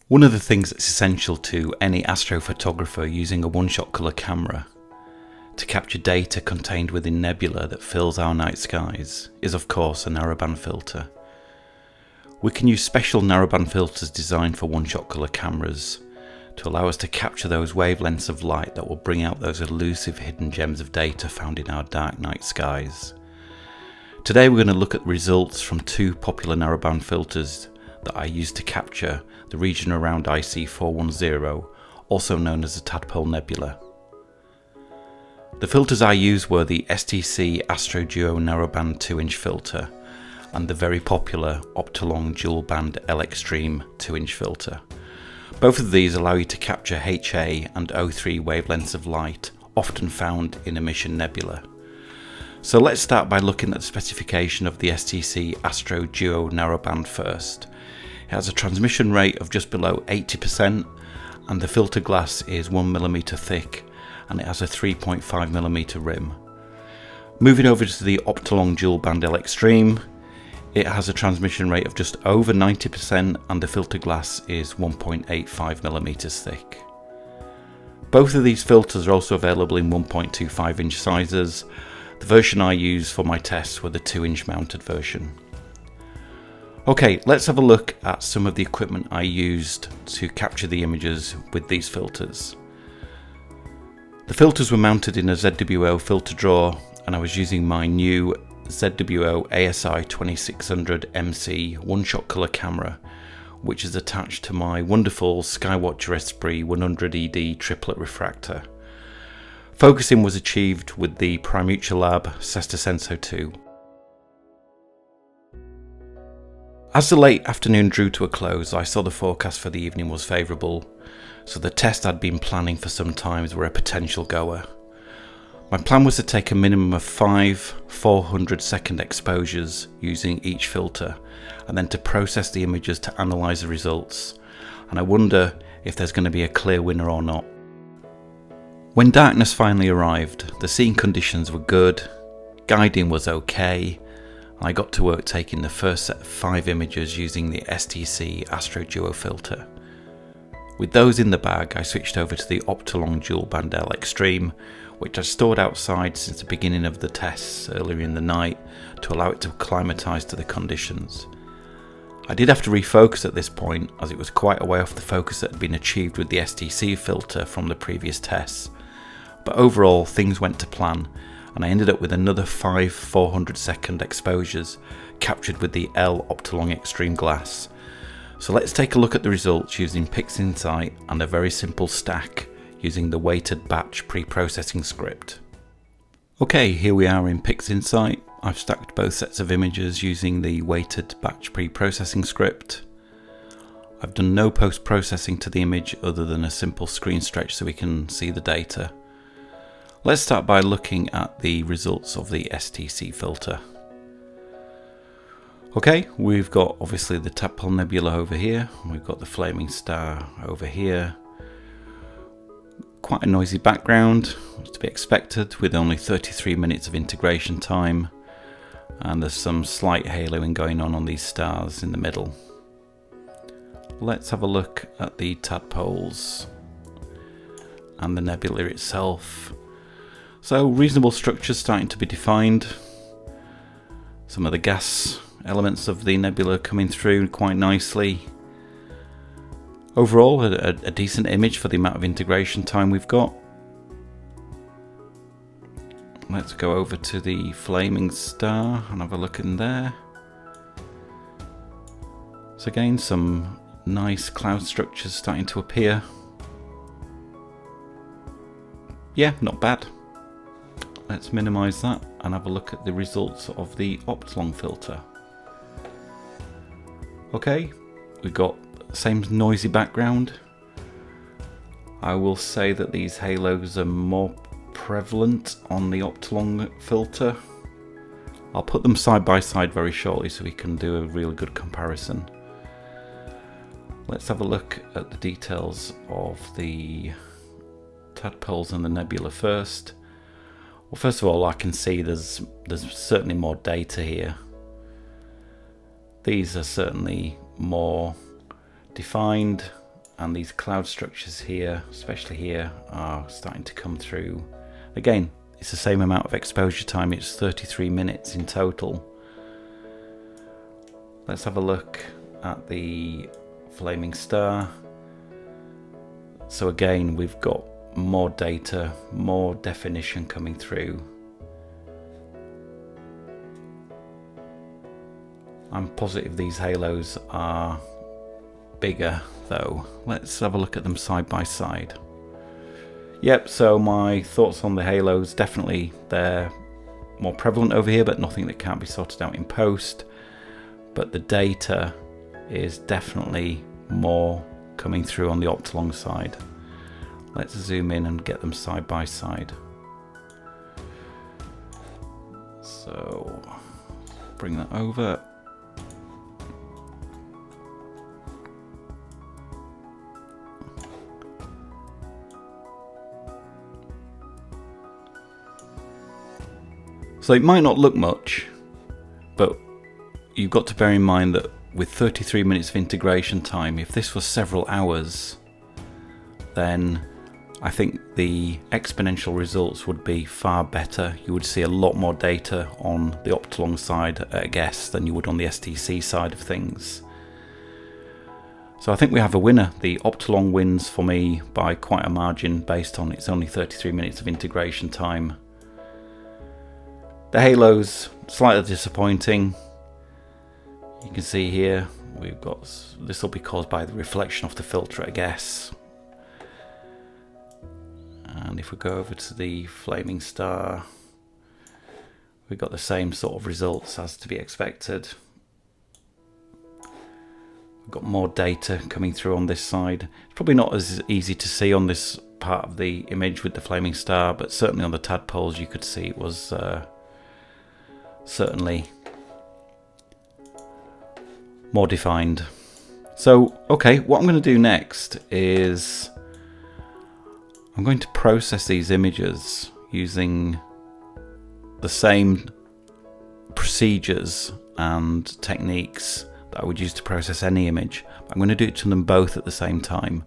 One of the things that's essential to any astrophotographer using a one-shot colour camera to capture data contained within nebula that fills our night skies is of course a narrowband filter. We can use special narrowband filters designed for one-shot colour cameras to allow us to capture those wavelengths of light that will bring out those elusive hidden gems of data found in our dark night skies. Today we're going to look at the results from two popular narrowband filters that I used to capture the region around IC 410, also known as the Tadpole Nebula. The filters I used were the STC Astro Duo Narrowband 2-inch filter and the very popular Optolong dual band L Extreme 2-inch filter. Both of these allow you to capture HA and O3 wavelengths of light, often found in emission nebula. So let's start by looking at the specification of the STC Astro Duo Narrowband first. It has a transmission rate of just below 80% and the filter glass is 1mm thick and it has a 3.5mm rim. Moving over to the Optolong dual band L Extreme, it has a transmission rate of just over 90% and the filter glass is 1.85mm thick. Both of these filters are also available in 1.25 inch sizes. The version I used for my tests were the 2-inch mounted version. Okay, let's have a look at some of the equipment I used to capture the images with these filters. The filters were mounted in a ZWO filter drawer and I was using my new ZWO ASI 2600 MC one-shot colour camera, which is attached to my wonderful Skywatcher ESPRIT 100ED triplet refractor. Focusing was achieved with the Primutual Lab Sesto Senso 2. As the late afternoon drew to a close, I saw the forecast for the evening was favourable, so the test I'd been planning for some time were a potential goer. My plan was to take a minimum of 5 400-second exposures using each filter, and then to process the images to analyse the results, and I wonder if there's going to be a clear winner or not. When darkness finally arrived, the scene conditions were good, guiding was okay, and I got to work taking the first set of 5 images using the STC Astro Duo filter. With those in the bag, I switched over to the Optolong dual band L Extreme, which I stored outside since the beginning of the tests earlier in the night to allow it to acclimatise to the conditions. I did have to refocus at this point as it was quite a way off the focus that had been achieved with the STC filter from the previous tests, but overall things went to plan and I ended up with another 5 400-second exposures captured with the L Optolong Extreme glass. So let's take a look at the results using Pixinsight and a very simple stack using the weighted batch pre-processing script. Okay, here we are in Pixinsight. I've stacked both sets of images using the weighted batch pre-processing script. I've done no post-processing to the image other than a simple screen stretch so we can see the data. Let's start by looking at the results of the STC filter. Okay, we've got obviously the Tadpole Nebula over here, we've got the flaming star over here. Quite a noisy background, to be expected, with only 33 minutes of integration time, and there's some slight haloing going on these stars in the middle. Let's have a look at the tadpoles and the nebula itself. So reasonable structures starting to be defined. Some of the gas elements of the nebula coming through quite nicely. Overall, a decent image for the amount of integration time we've got. Let's go over to the flaming star and have a look in there. So again, some nice cloud structures starting to appear. Yeah, not bad. Let's minimize that and have a look at the results of the Optolong filter. Okay, we've got the same noisy background. I will say that these halos are more prevalent on the Optolong filter. I'll put them side by side very shortly so we can do a really good comparison. Let's have a look at the details of the tadpoles and the nebula first. Well, first of all, I can see there's certainly more data here. These are certainly more defined and these cloud structures here, especially here, are starting to come through. Again, it's the same amount of exposure time, it's 33 minutes in total. Let's have a look at the flaming star. So again, we've got more data, more definition coming through. I'm positive these halos are bigger though. Let's have a look at them side by side. Yep, so my thoughts on the halos, definitely they're more prevalent over here, but nothing that can't be sorted out in post. But the data is definitely more coming through on the Optolong side. Let's zoom in and get them side by side. So bring that over. So it might not look much, but you've got to bear in mind that with 33 minutes of integration time, if this was several hours, then I think the exponential results would be far better. You would see a lot more data on the Optolong side at a guess than you would on the STC side of things. So I think we have a winner. The Optolong wins for me by quite a margin based on its only 33 minutes of integration time. The halos, slightly disappointing. You can see here, we've got, this will be caused by the reflection off the filter, I guess. And if we go over to the flaming star, we've got the same sort of results as to be expected. We've got more data coming through on this side. It's probably not as easy to see on this part of the image with the flaming star, but certainly on the tadpoles you could see it was certainly more defined. So, okay, what I'm going to do next is I'm going to process these images using the same procedures and techniques that I would use to process any image. I'm going to do it to them both at the same time,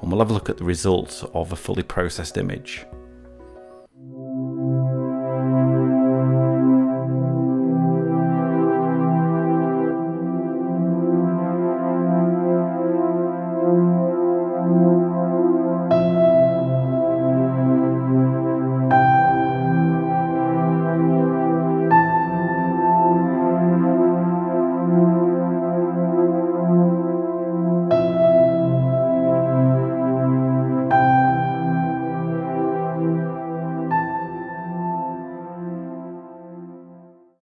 and we'll have a look at the results of a fully processed image.